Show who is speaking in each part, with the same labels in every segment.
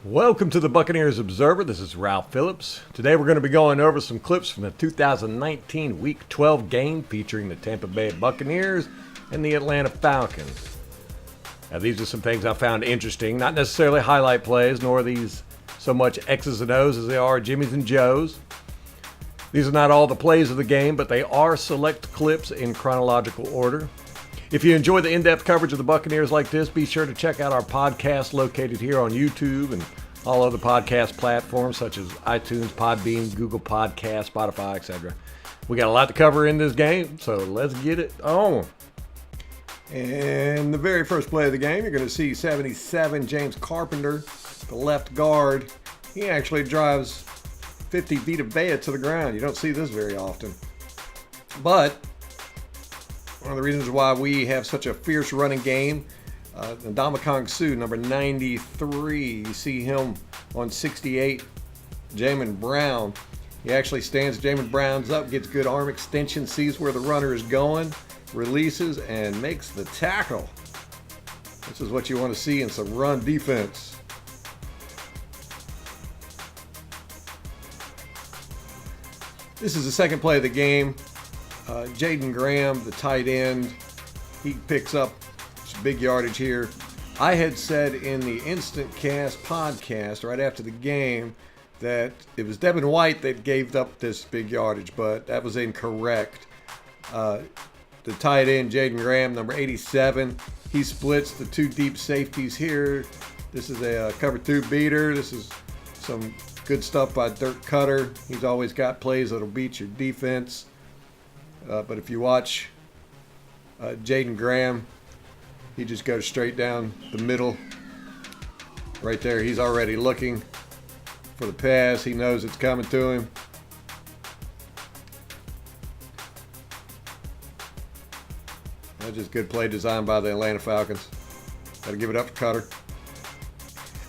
Speaker 1: Welcome to the Buccaneers Observer. This is Ralph Phillips. Today we're going to be going over some clips from the 2019 Week 12 game featuring the Tampa Bay Buccaneers and the Atlanta Falcons. Now, these are some things I found interesting, not necessarily highlight plays, nor are these so much X's and O's as they are Jimmy's and Joe's. These are not all the plays of the game, but they are select clips in chronological order. If you enjoy the in-depth coverage of the Buccaneers like this, be sure to check out our podcast located here on YouTube and all other podcast platforms such as iTunes, Podbean, Google Podcasts, Spotify, etc. We got a lot to cover in this game, so let's get it on. And the very first play of the game, you're going to see 77 James Carpenter, the left guard. He actually drives 50 Vita Vea to the ground. You don't see this very often. But one of the reasons why we have such a fierce running game, Ndamukong Suh, number 93, you see him on 68, Jamin Brown. He actually stands Jamin Brown's up, gets good arm extension, sees where the runner is going, releases, and makes the tackle. This is what you want to see in some run defense. This is the second play of the game. Jaden Graham, the tight end, he picks up some big yardage here. I had said in the Instant Cast podcast right after the game that it was Devin White that gave up this big yardage, but that was incorrect. The tight end, Jaden Graham, number 87, he splits the two deep safeties here. This is a cover two beater. This is some good stuff by Dirk Cutter. He's always got plays that'll beat your defense. But if you watch Jaden Graham, he just goes straight down the middle. Right there, he's already looking for the pass. He knows it's coming to him. That's just good play design by the Atlanta Falcons. Got to give it up for Cutter.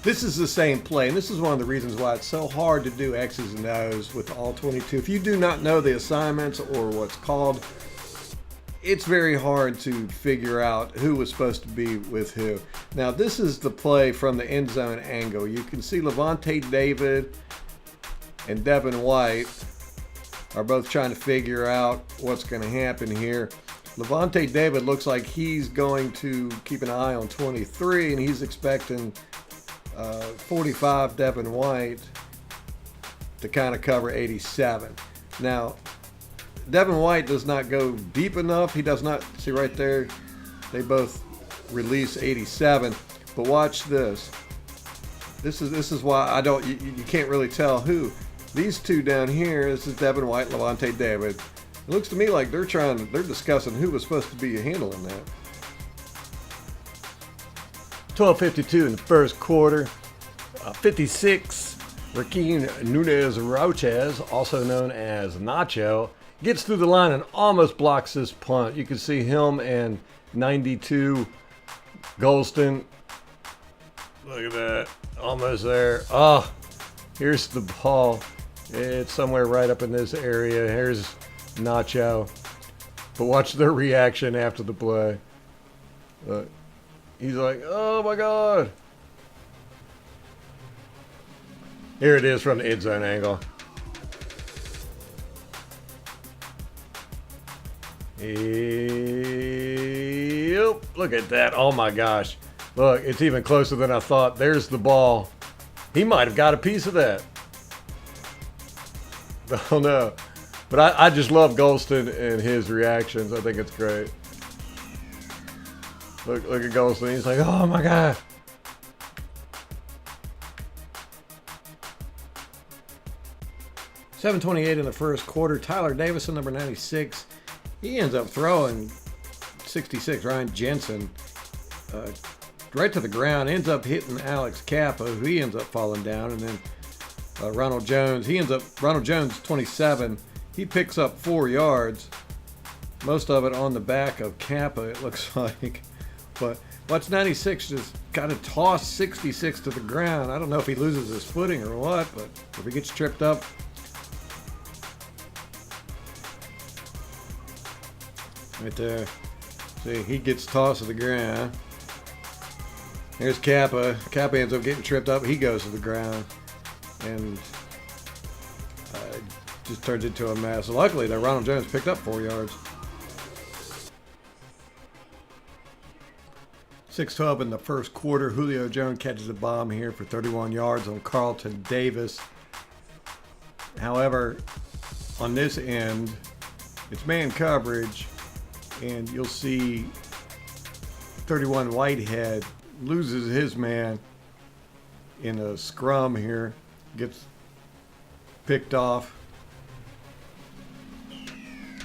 Speaker 1: This is the same play, and this is one of the reasons why it's so hard to do X's and O's with all 22. If you do not know the assignments or what's called, it's very hard to figure out who was supposed to be with who. Now, this is the play from the end zone angle. You can see Levante David and Devin White are both trying to figure out what's going to happen here. Levante David looks like he's going to keep an eye on 23, and he's expecting 45 Devin White to kind of cover 87. Now, Devin White does not go deep enough. He does not, see right there, they both release 87. But watch this. This is why I don't, you can't really tell who. These two down here, this is Devin White, Levante David. It looks to me like they're discussing who was supposed to be handling that. 12:52 in the first quarter. 56, Raheem Nunez-Roches, also known as Nacho, gets through the line and almost blocks this punt. You can see him and 92, Golston. Look at that. Almost there. Oh, here's the ball. It's somewhere right up in this area. Here's Nacho. But watch their reaction after the play. Look. He's like, oh my God. Here it is from the end zone angle. Yep, look at that. Oh my gosh. Look, it's even closer than I thought. There's the ball. He might have got a piece of that. Oh no. But I just love Golston and his reactions. I think it's great. Look at Golston. He's like, oh my God. .728 in the first quarter. Tyler Davison, number 96. He ends up throwing 66, Ryan Jensen, right to the ground. Ends up hitting Alex Kappa, who he ends up falling down. And then Ronald Jones, Ronald Jones, 27. He picks up 4 yards. Most of it on the back of Kappa, it looks like. But watch 96 just kind of toss 66 to the ground. I don't know if he loses his footing or what, but if he gets tripped up. Right there. See, he gets tossed to the ground. There's Kappa. Kappa ends up getting tripped up. He goes to the ground. And just turns into a mess. Luckily, though, Ronald Jones picked up 4 yards. 6-12 in the first quarter. Julio Jones catches a bomb here for 31 yards on Carlton Davis. However, on this end, it's man coverage, and you'll see 31 Whitehead loses his man in a scrum here, gets picked off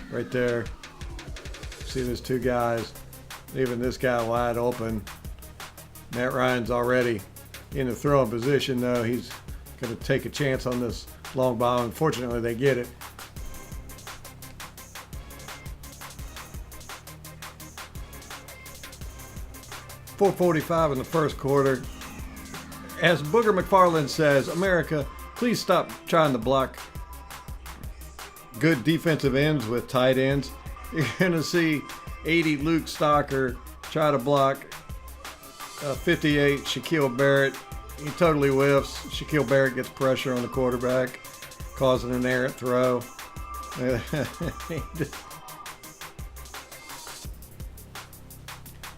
Speaker 1: right there. See those two guys leaving this guy wide open. Matt Ryan's already in the throwing position, though. He's going to take a chance on this long ball. Unfortunately, they get it. .445 in the first quarter. As Booger McFarland says, America, please stop trying to block good defensive ends with tight ends. You're going to see 80 Luke Stocker try to block 58 Shaquille Barrett. He totally whiffs. Shaquille Barrett gets pressure on the quarterback, causing an errant throw.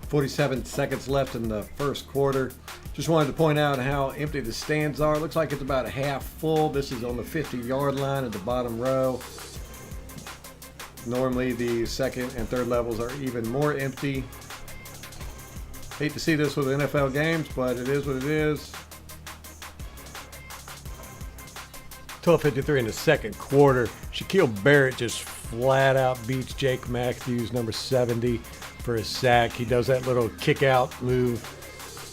Speaker 1: 47 seconds left in the first quarter. Just wanted to point out how empty the stands are. It looks like it's about a half full. This is on the 50-yard line at the bottom row. Normally the second and third levels are even more empty. Hate to see this with NFL games, but it is what it is. 12:53 in the second quarter. Shaquille Barrett just flat out beats Jake Matthews, number 70, for a sack. He does that little kick out move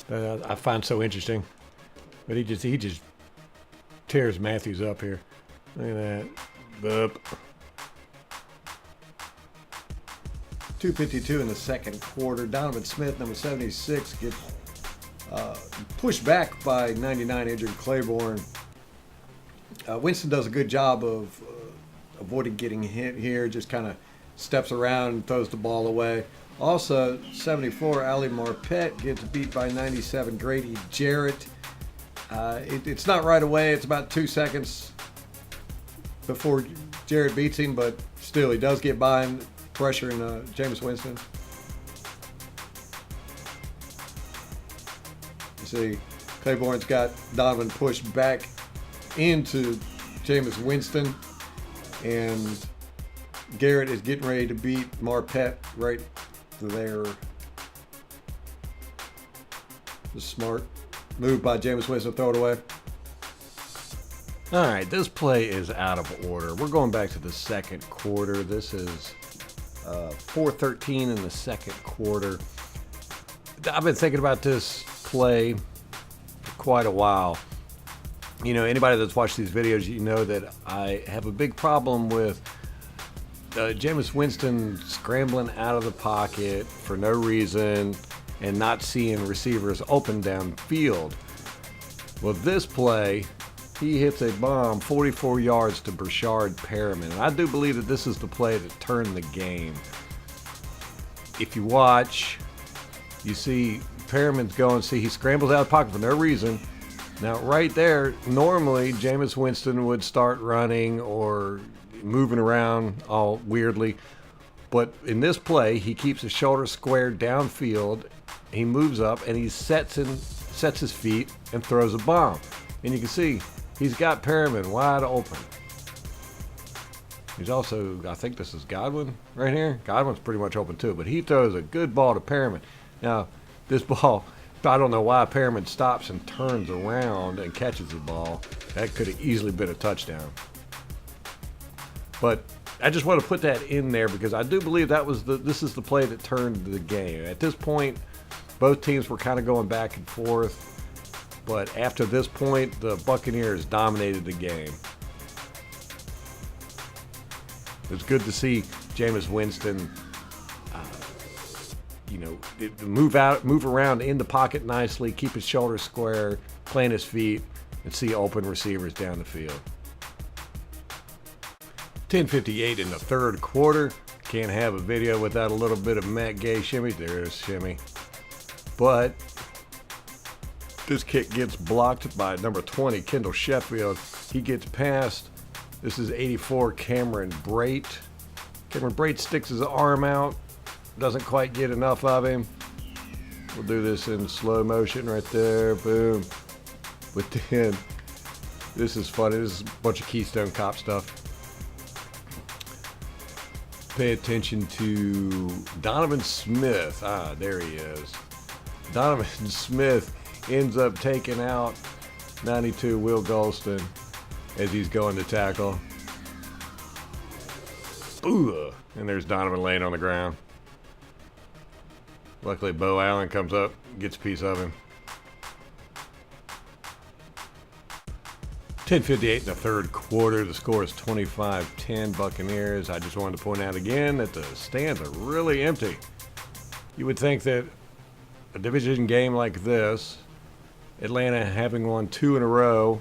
Speaker 1: that I find so interesting. But he just tears Matthews up here. Look at that. Boop. 2:52 in the second quarter. Donovan Smith, number 76, gets pushed back by 99 injured Claiborne. Winston does a good job of avoiding getting hit here. Just kind of steps around and throws the ball away. Also, 74 Ali Marpet gets beat by 97 Grady Jarrett. It's not right away. It's about 2 seconds before Jarrett beats him, but still he does get by and pressuring Jameis Winston. You see, Claiborne's got Donovan pushed back into Jameis Winston, and Garrett is getting ready to beat Marpet right there. The smart move by Jameis Winston, throw it away. All right, this play is out of order. We're going back to the second quarter. This is 4:13 in the second quarter. I've been thinking about this play for quite a while. You know, anybody that's watched these videos, you know that I have a big problem with Jameis Winston scrambling out of the pocket for no reason and not seeing receivers open downfield. Well, this play, he hits a bomb 44 yards to Brashard Perriman. And I do believe that this is the play that turned the game. If you watch, you see Perriman's going, see, he scrambles out of the pocket for no reason. Now, right there, normally Jameis Winston would start running or moving around all weirdly. But in this play, he keeps his shoulders squared downfield. He moves up and he sets his feet and throws a bomb. And you can see he's got Perriman wide open. He's also, I think this is Godwin right here. Godwin's pretty much open too, but he throws a good ball to Perriman. Now, this ball, I don't know why Perriman stops and turns around and catches the ball. That could have easily been a touchdown. But I just want to put that in there because I do believe this is the play that turned the game. At this point, both teams were kind of going back and forth. But after this point, the Buccaneers dominated the game. It's good to see Jameis Winston, move around in the pocket nicely, keep his shoulders square, plant his feet, and see open receivers down the field. 10:58 in the third quarter. Can't have a video without a little bit of Matt Gay shimmy. There's shimmy. But This kick gets blocked by number 20, Kendall Sheffield. He gets past. This is 84, Cameron Brate. Cameron Brate sticks his arm out. Doesn't quite get enough of him. We'll do this in slow motion right there. Boom. But then, this is funny. This is a bunch of Keystone Cop stuff. Pay attention to Donovan Smith. Ah, there he is. Donovan Smith ends up taking out 92 Will Golston as he's going to tackle. Ooh, and there's Donovan laying on the ground. Luckily, Bo Allen comes up, gets a piece of him. 10:58 in the third quarter. The score is 25-10 Buccaneers. I just wanted to point out again that the stands are really empty. You would think that a division game like this, Atlanta having won 2 in a row,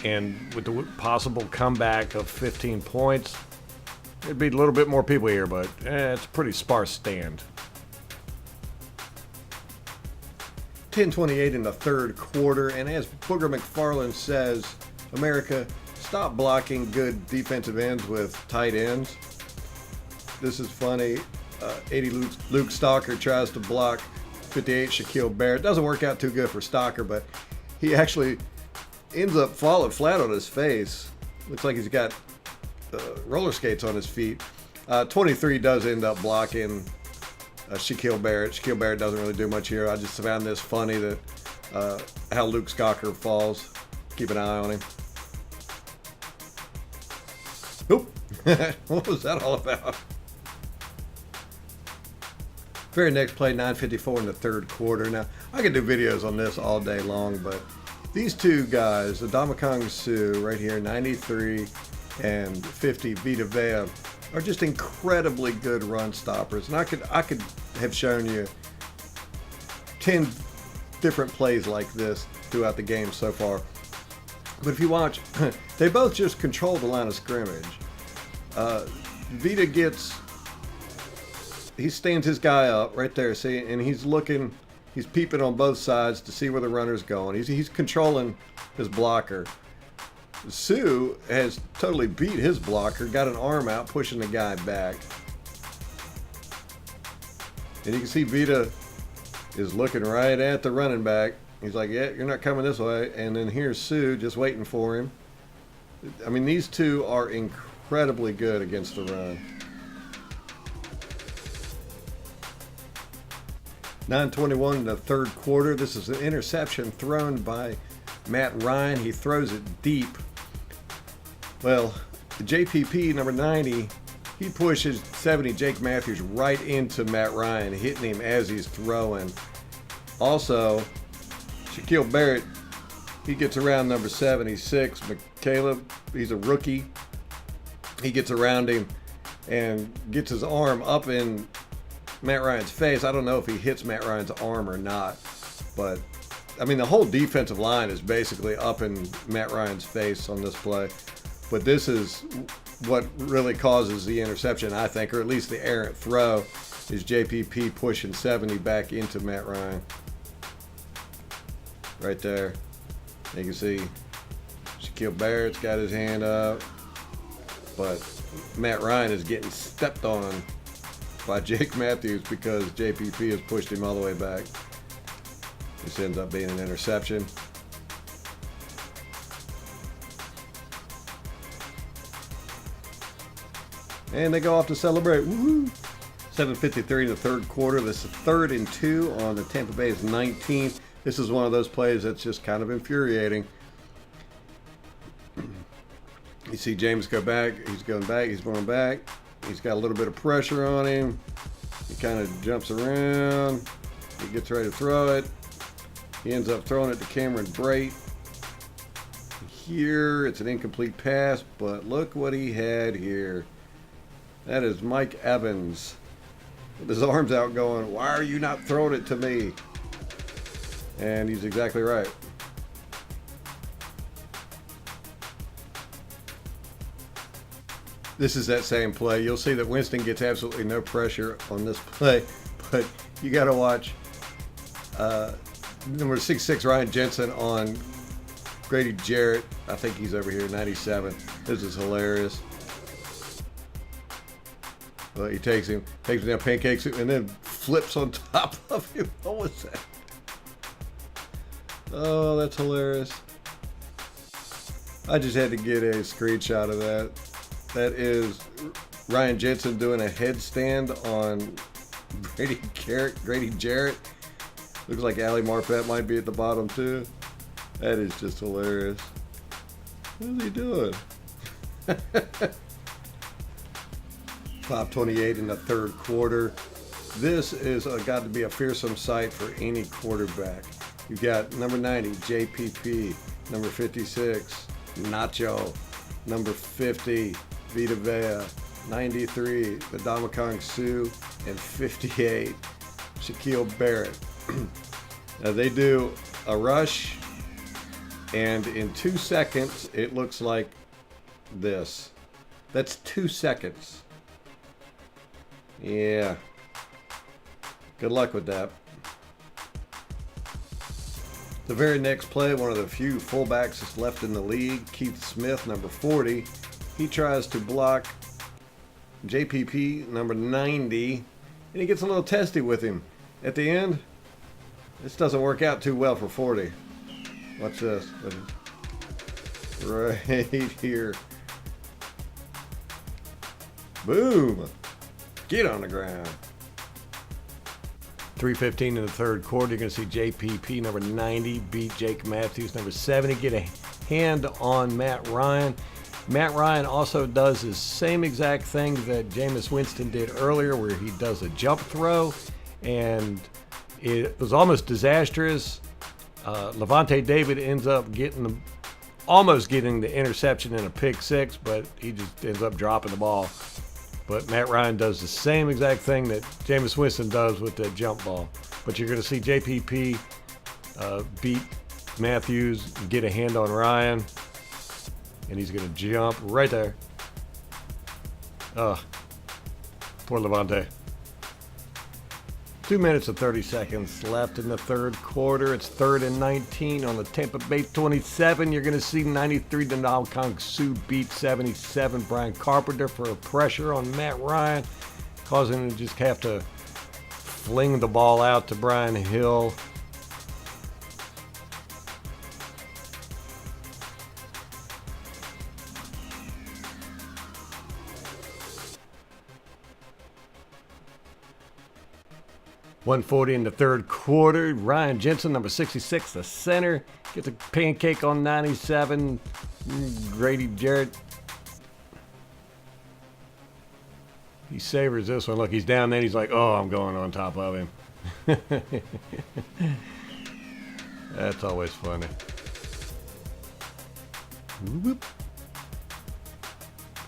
Speaker 1: and with the possible comeback of 15 points, there'd be a little bit more people here, but it's a pretty sparse stand. 10:28 in the third quarter, and as Booger McFarland says, America, stop blocking good defensive ends with tight ends. This is funny. 80 Luke Stalker tries to block 58 Shaquille Barrett. Doesn't work out too good for Stalker, but he actually ends up falling flat on his face. Looks like he's got roller skates on his feet. 23 does end up blocking Shaquille Barrett. Shaquille Barrett doesn't really do much here. I just found this funny that how Luke Stalker falls. Keep an eye on him. Oop. What was that all about? Very next play, 9:54 in the third quarter. Now, I could do videos on this all day long, but these two guys, the Ndamukong Suh right here, 93 and 50 Vita Vea, are just incredibly good run stoppers. And I could have shown you 10 different plays like this throughout the game so far. But if you watch, they both just control the line of scrimmage. Vita he stands his guy up right there, see, and he's peeping on both sides to see where the runner's going. He's controlling his blocker. Suh has totally beat his blocker, got an arm out, pushing the guy back. And you can see Vita is looking right at the running back. He's like, yeah, you're not coming this way. And then here's Suh just waiting for him. I mean, these two are incredibly good against the run. 9:21 in the third quarter. This is an interception thrown by Matt Ryan. He throws it deep. Well, JPP, number 90, he pushes 70 Jake Matthews right into Matt Ryan, hitting him as he's throwing. Also, Shaquille Barrett, he gets around number 76. McCaleb, he's a rookie. He gets around him and gets his arm up in Matt Ryan's face. I don't know if he hits Matt Ryan's arm or not, but I mean, the whole defensive line is basically up in Matt Ryan's face on this play. But this is what really causes the interception, I think, or at least the errant throw, is JPP pushing 70 back into Matt Ryan. Right there. You can see Shaquille Barrett's got his hand up, but Matt Ryan is getting stepped on by Jake Matthews because JPP has pushed him all the way back. This ends up being an interception. And they go off to celebrate. Woohoo! 7:53 in the third quarter. This is 3rd and 2 on the Tampa Bay's 19. This is one of those plays that's just kind of infuriating. You see James go back. He's going back. He's going back. He's got a little bit of pressure on him. He kind of jumps around. He gets ready to throw it. He ends up throwing it to Cameron Brate. Here, it's an incomplete pass, but look what he had here. That is Mike Evans with his arms out going, why are you not throwing it to me? And he's exactly right. This is that same play. You'll see that Winston gets absolutely no pressure on this play, but you got to watch Number 66, Ryan Jensen on Grady Jarrett. I think he's over here, 97. This is hilarious. Well, he takes him down, pancakes him, and then flips on top of him. What was that? Oh, that's hilarious. I just had to get a screenshot of that. That is Ryan Jensen doing a headstand on Grady Jarrett. Looks like Ali Marpet might be at the bottom too. That is just hilarious. What is he doing? 5:28 in the third quarter. This is got to be a fearsome sight for any quarterback. You've got number 90, JPP, number 56, Nacho, number 50, Vita Vea, 93, Ndamukong Suh, and 58, Shaquille Barrett. Now they do a rush, and in 2 seconds, it looks like this. That's 2 seconds. Yeah. Good luck with that. The very next play, one of the few fullbacks that's left in the league, Keith Smith, number 40. He tries to block JPP, number 90, and he gets a little testy with him. At the end, this doesn't work out too well for 40. Watch this. Right here. Boom. Get on the ground. 3:15 in the third quarter. You're going to see JPP, number 90, beat Jake Matthews, number 70, get a hand on Matt Ryan. Matt Ryan also does the same exact thing that Jameis Winston did earlier, where he does a jump throw, and it was almost disastrous. Levante David ends up almost getting the interception in a pick six, but he just ends up dropping the ball. But Matt Ryan does the same exact thing that Jameis Winston does with the jump ball. But you're going to see JPP beat Matthews, get a hand on Ryan, and he's going to jump right there. Poor Levante. 2 minutes and 30 seconds left in the third quarter. It's 3rd and 19 on the Tampa Bay 27. You're going to see 93 Ndamukong Suh beat 77 Brian Carpenter for a pressure on Matt Ryan, causing him to just have to fling the ball out to Brian Hill. .140 in the third quarter. Ryan Jensen, number 66, the center, gets a pancake on 97. Grady Jarrett. He savors this one. Look, he's down there. He's like, oh, I'm going on top of him. That's always funny. Whoop.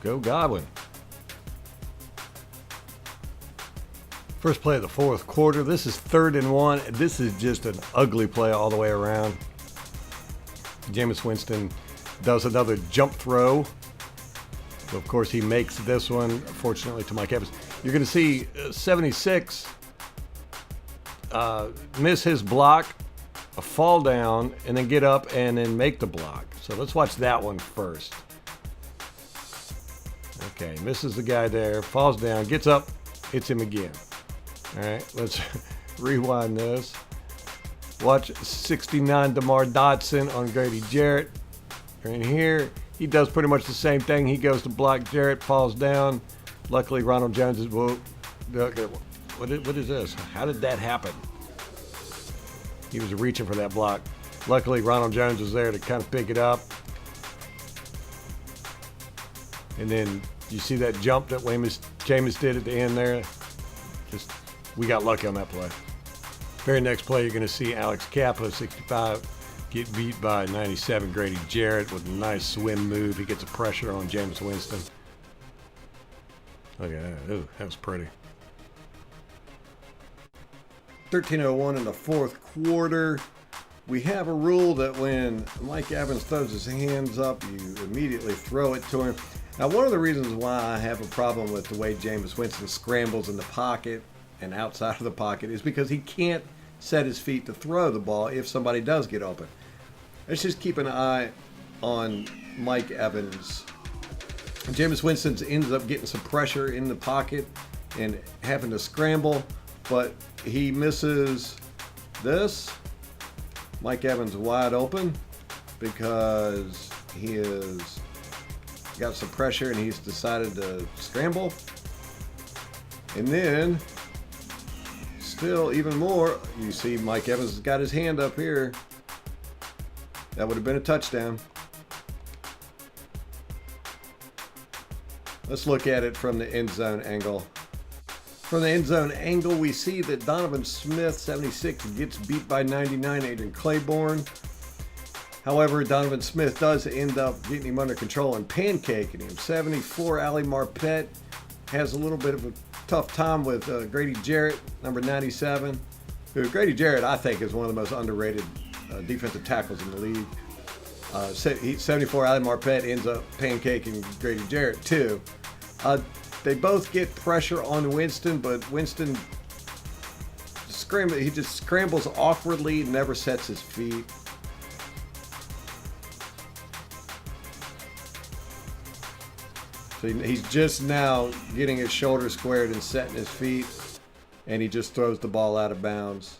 Speaker 1: Go Godwin. First play of the fourth quarter. This is 3rd and 1. This is just an ugly play all the way around. Jameis Winston does another jump throw. So of course, he makes this one, fortunately, to Mike Evans. You're going to see 76 miss his block, a fall down, and then get up and then make the block. So let's watch that one first. Okay, misses the guy there, falls down, gets up, hits him again. All right, let's rewind this. Watch 69 DeMar Dotson on Grady Jarrett. Right here, he does pretty much the same thing. He goes to block Jarrett, falls down. Luckily, Ronald Jones is, what is this? How did that happen? He was reaching for that block. Luckily, Ronald Jones was there to kind of pick it up. And then you see that jump that Jameis did at the end there? We got lucky on that play. Very next play, you're going to see Alex Kappa, 65, get beat by 97 Grady Jarrett with a nice swim move. He gets a pressure on Jameis Winston. Look at that. Ooh, that was pretty. 13:01 in the fourth quarter. We have a rule that when Mike Evans throws his hands up, you immediately throw it to him. Now, one of the reasons why I have a problem with the way Jameis Winston scrambles in the pocket and outside of the pocket is because he can't set his feet to throw the ball if somebody does get open. Let's just keep an eye on Mike Evans. Jameis Winston ends up getting some pressure in the pocket and having to scramble, but he misses this. Mike Evans wide open because he has got some pressure and he's decided to scramble. And then, still even more, you see Mike Evans has got his hand up here. That would have been a touchdown. Let's look at it from the end zone angle. From the end zone angle, we see that Donovan Smith, 76, gets beat by 99, Adrian Claiborne. However, Donovan Smith does end up getting him under control and pancaking him. 74, Ali Marpet has a little bit of a tough time with Grady Jarrett, number 97. Who Grady Jarrett, I think, is one of the most underrated defensive tackles in the league. 74, Ali Marpet ends up pancaking Grady Jarrett, too. They both get pressure on Winston, but Winston he just scrambles awkwardly, never sets his feet. So he's just now getting his shoulders squared and setting his feet, and he just throws the ball out of bounds.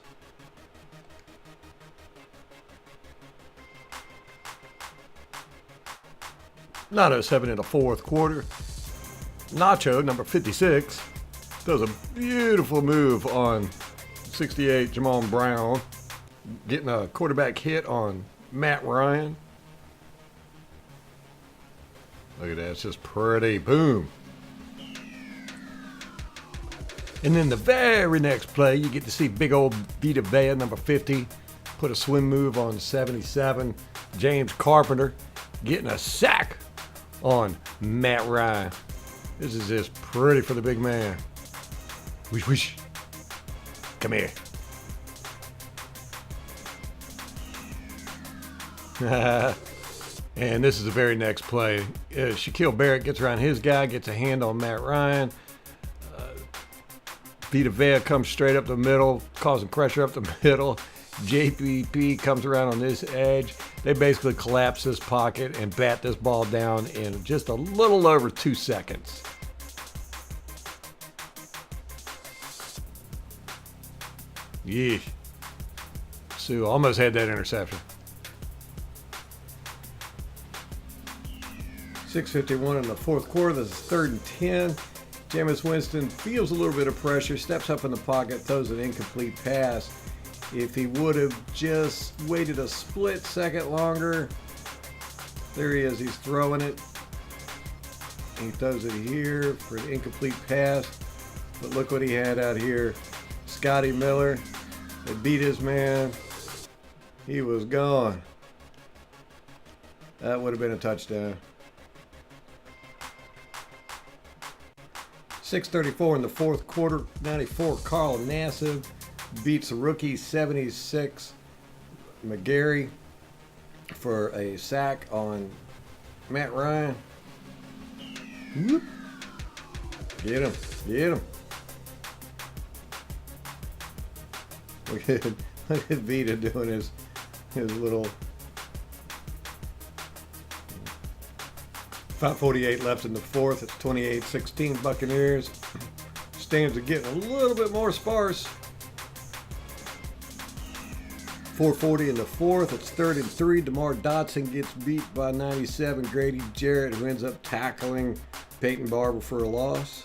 Speaker 1: .07 in the fourth quarter. Nacho, number 56, does a beautiful move on 68, Jamal Brown, getting a quarterback hit on Matt Ryan. Look at that, it's just pretty. Boom. And then the very next play, you get to see big old Vita Vea, number 50, put a swim move on 77, James Carpenter, getting a sack on Matt Ryan. This is just pretty for the big man. Wish, wish. Come here. And this is the very next play. Shaquille Barrett gets around his guy, gets a hand on Matt Ryan. Vita Vea comes straight up the middle, causing pressure up the middle. JPP comes around on this edge. They basically collapse this pocket and bat this ball down in just a little over 2 seconds. Yeah. Sue almost had that interception. 6:51 in the fourth quarter. This is 3rd and 10. Jameis Winston feels a little bit of pressure, steps up in the pocket, throws an incomplete pass. If he would have just waited a split second longer, there he is, he's throwing it. He throws it here for an incomplete pass. But look what he had out here. Scotty Miller, they beat his man. He was gone. That would have been a touchdown. 6:34 in the fourth quarter. 94, Carl Nassib beats the rookie 76 McGarry for a sack on Matt Ryan. Whoop. Get him. Get him. Look at Vita doing his little 5:48 left in the fourth. It's 28-16 Buccaneers. Stands are getting a little bit more sparse. 4:40 in the fourth. It's 3rd and 3. DeMar Dotson gets beat by 97 Grady Jarrett, who ends up tackling Peyton Barber for a loss.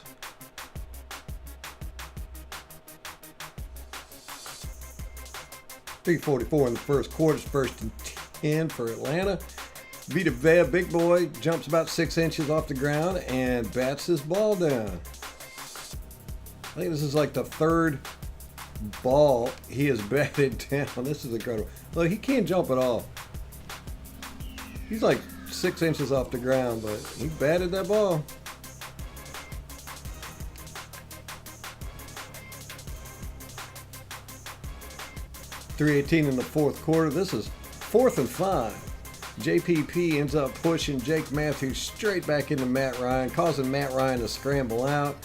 Speaker 1: .344 in the first quarter. It's 1st and 10 for Atlanta. Vita Vea, big boy, jumps about 6 inches off the ground and bats this ball down. I think this is like the 3rd ball he has batted down. This is incredible. Look, he can't jump at all. He's like 6 inches off the ground, but he batted that ball. .318 in the fourth quarter. This is 4th and 5. JPP ends up pushing Jake Matthews straight back into Matt Ryan, causing Matt Ryan to scramble out.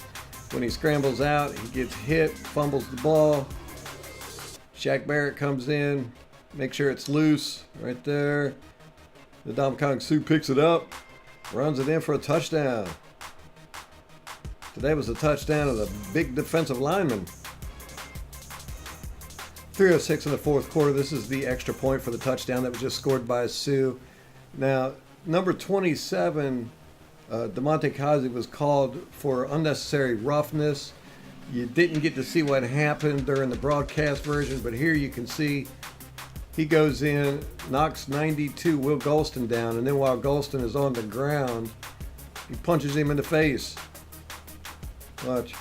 Speaker 1: When he scrambles out, he gets hit, fumbles the ball. Shaq Barrett comes in, make sure it's loose right there. The Ndamukong Suh picks it up, runs it in for a touchdown. Today was a touchdown of the big defensive lineman. 3:06 in the fourth quarter. This is the extra point for the touchdown that was just scored by Suh. Now, number 27, DeMonte Kazee, was called for unnecessary roughness. You didn't get to see what happened during the broadcast version, but here you can see he goes in, knocks 92 Will Golston down, and then while Golston is on the ground, he punches him in the face. Watch.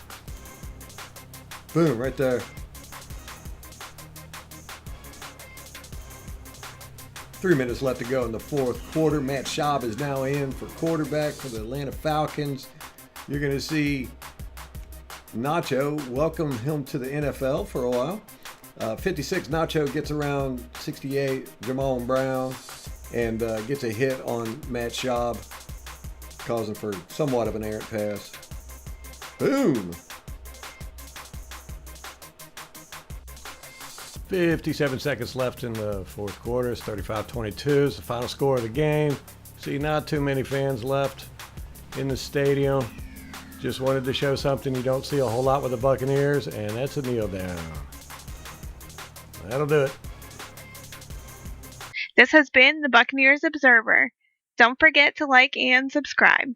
Speaker 1: Boom, right there. 3 minutes left to go in the fourth quarter. Matt Schaub is now in for quarterback for the Atlanta Falcons. You're going to see Nacho welcome him to the NFL for a while. 56, Nacho gets around 68, Jamal Brown, and gets a hit on Matt Schaub, causing for somewhat of an errant pass. Boom! 57 seconds left in the fourth quarter. It's 35-22. It's the final score of the game. See, not too many fans left in the stadium. Just wanted to show something you don't see a whole lot with the Buccaneers, and that's a kneel down. That'll do it.
Speaker 2: This has been the Buccaneers Observer. Don't forget to like and subscribe.